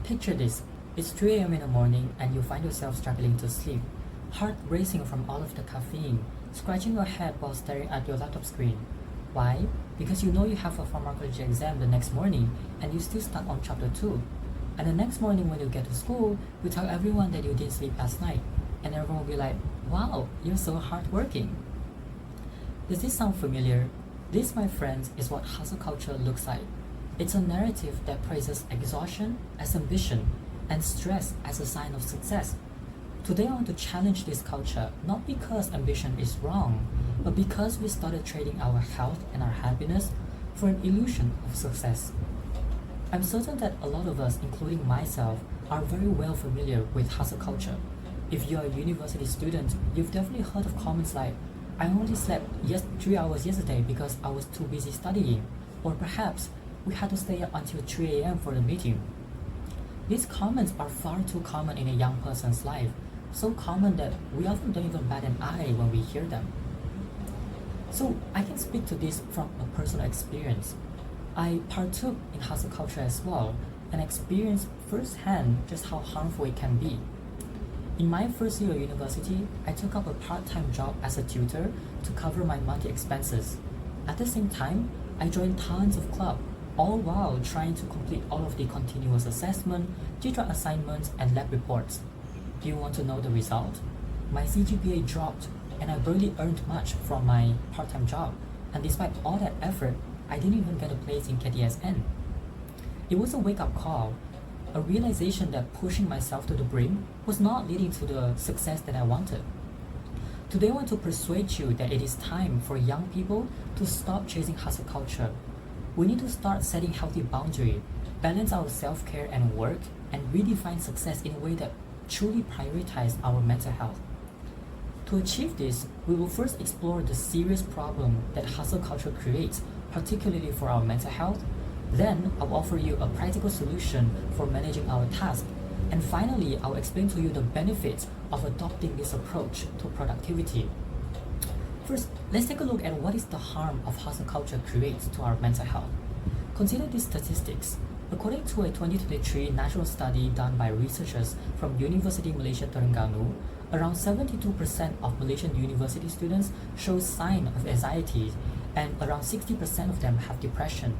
Picture this, it's 3 a.m. in the morning and you find yourself struggling to sleep, heart racing from all of the caffeine, scratching your head while staring at your laptop screen. Why? Because you know you have a pharmacology exam the next morning and you're still stuck on chapter 2. And the next morning when you get to school, you tell everyone that you didn't sleep last night, and everyone will be like, wow, you're so hardworking. Does this sound familiar? This, my friends, is what hustle culture looks like. It's a narrative that praises exhaustion as ambition and stress as a sign of success. Today I want to challenge this culture, not because ambition is wrong, but because we started trading our health and our happiness for an illusion of success. I'm certain that a lot of us, including myself, are very well familiar with hustle culture. If you're a university student, you've definitely heard of comments like, I only slept 3 hours yesterday because I was too busy studying, or perhaps, we had to stay up until 3 a.m. for the meeting. These comments are far too common in a young person's life, so common that we often don't even bat an eye when we hear them. So I can speak to this from a personal experience. I partook in hustle culture as well and experienced firsthand just how harmful it can be. In my first year of university, I took up a part-time job as a tutor to cover my monthly expenses. At the same time, I joined tons of clubs, all while trying to complete all of the continuous assessment, teacher assignments, and lab reports. Do you want to know the result? My CGPA dropped, and I barely earned much from my part-time job, and despite all that effort, I didn't even get a place in KTSN. It was a wake-up call, a realization that pushing myself to the brim was not leading to the success that I wanted. Today I want to persuade you that it is time for young people to stop chasing hustle culture. We need to start setting healthy boundaries, balance our self-care and work, and redefine success in a way that truly prioritizes our mental health. To achieve this, we will first explore the serious problem that hustle culture creates, particularly for our mental health. Then, I'll offer you a practical solution for managing our task. And finally, I'll explain to you the benefits of adopting this approach to productivity. First, let's take a look at what is the harm of hustle culture creates to our mental health. Consider these statistics. According to a 2023 national study done by researchers from University Malaysia Terengganu, around 72% of Malaysian university students show signs of anxiety, and around 60% of them have depression.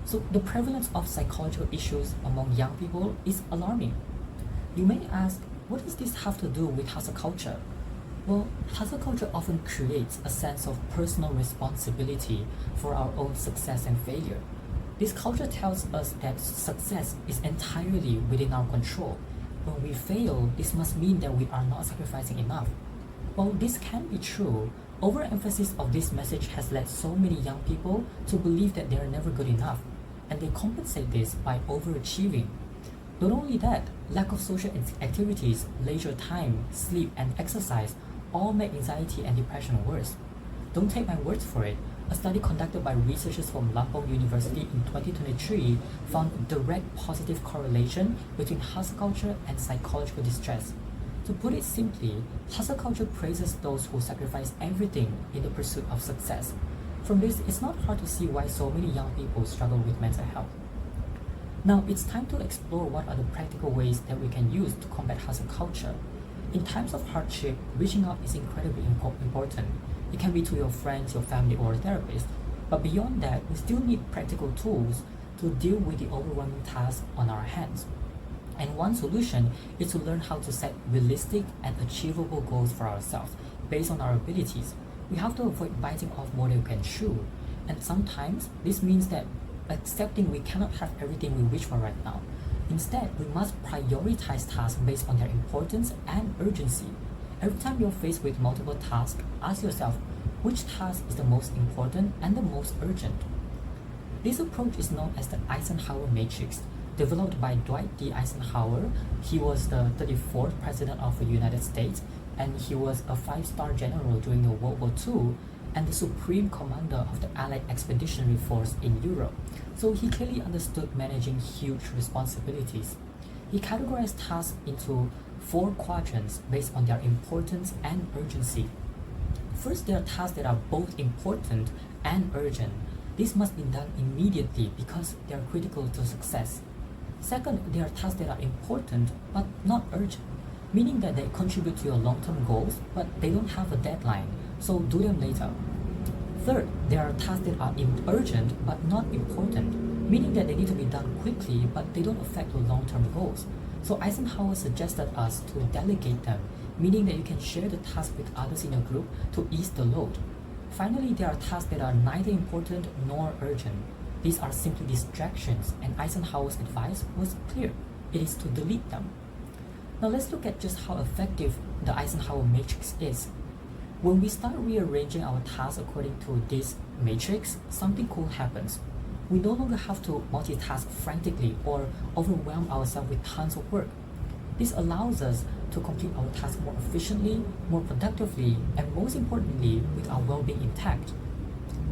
So the prevalence of psychological issues among young people is alarming. You may ask, what does this have to do with hustle culture? Well, hustle culture often creates a sense of personal responsibility for our own success and failure. This culture tells us that success is entirely within our control. When we fail, this must mean that we are not sacrificing enough. While this can be true, overemphasis of this message has led so many young people to believe that they are never good enough, and they compensate this by overachieving. Not only that, lack of social activities, leisure time, sleep, and exercise all make anxiety and depression worse. Don't take my words for it. A study conducted by researchers from Lampung University in 2023 found a direct positive correlation between hustle culture and psychological distress. To put it simply, hustle culture praises those who sacrifice everything in the pursuit of success. From this, it's not hard to see why so many young people struggle with mental health. Now, it's time to explore what are the practical ways that we can use to combat hustle culture. In times of hardship, reaching out is incredibly important. It can be to your friends, your family, or a therapist. But beyond that, we still need practical tools to deal with the overwhelming task on our hands. And one solution is to learn how to set realistic and achievable goals for ourselves based on our abilities. We have to avoid biting off more than we can chew. And sometimes this means that accepting we cannot have everything we wish for right now. Instead, we must prioritize tasks based on their importance and urgency. Every time you're faced with multiple tasks, ask yourself, which task is the most important and the most urgent? This approach is known as the Eisenhower Matrix, developed by Dwight D. Eisenhower. He was the 34th President of the United States, and he was a 5-star general during the World War II and the Supreme Commander of the Allied Expeditionary Force in Europe. So he clearly understood managing huge responsibilities. He categorized tasks into 4 quadrants based on their importance and urgency. First, there are tasks that are both important and urgent. This must be done immediately because they are critical to success. Second, there are tasks that are important but not urgent, meaning that they contribute to your long-term goals but they don't have a deadline, so do them later. Third, there are tasks that are urgent but not important, meaning that they need to be done quickly but they don't affect your long-term goals. So Eisenhower suggested us to delegate them, meaning that you can share the task with others in your group to ease the load. Finally, there are tasks that are neither important nor urgent. These are simply distractions, and Eisenhower's advice was clear. It is to delete them. Now let's look at just how effective the Eisenhower matrix is. When we start rearranging our tasks according to this matrix, something cool happens. We no longer have to multitask frantically or overwhelm ourselves with tons of work. This allows us to complete our tasks more efficiently, more productively, and most importantly, with our well-being intact.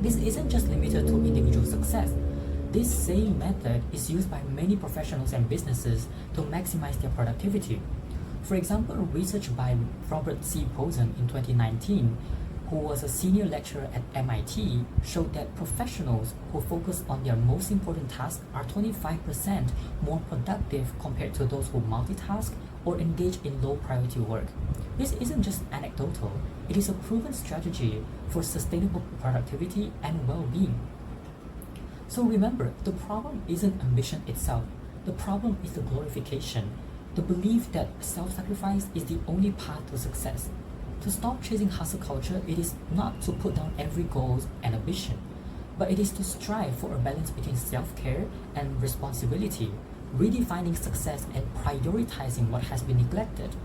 This isn't just limited to individual success. This same method is used by many professionals and businesses to maximize their productivity. For example, research by Robert C. Posen in 2019, who was a senior lecturer at MIT, showed that professionals who focus on their most important tasks are 25% more productive compared to those who multitask or engage in low-priority work. This isn't just anecdotal, it is a proven strategy for sustainable productivity and well-being. So remember, the problem isn't ambition itself. The problem is the glorification, the belief that self-sacrifice is the only path to success. To stop chasing hustle culture, it is not to put down every goal and ambition, but it is to strive for a balance between self-care and responsibility, redefining success and prioritizing what has been neglected.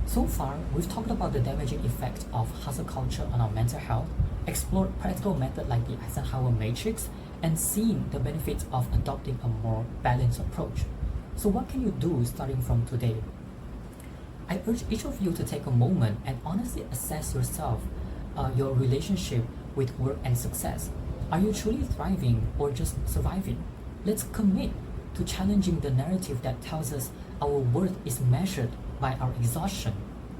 So far, we've talked about the damaging effect of hustle culture on our mental health, explored practical methods like the Eisenhower matrix, and seen the benefits of adopting a more balanced approach. So what can you do starting from today? I urge each of you to take a moment and honestly assess yourself, your relationship with work and success. Are you truly thriving or just surviving? Let's commit to challenging the narrative that tells us our worth is measured by our exhaustion.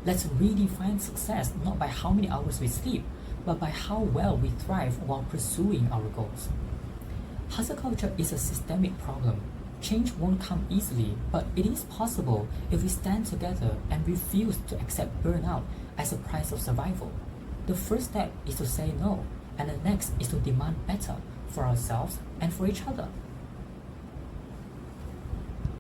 Let's redefine success not by how many hours we sleep, but by how well we thrive while pursuing our goals. Hustle culture is a systemic problem. Change won't come easily, but it is possible if we stand together and refuse to accept burnout as a price of survival. The first step is to say no, and the next is to demand better for ourselves and for each other.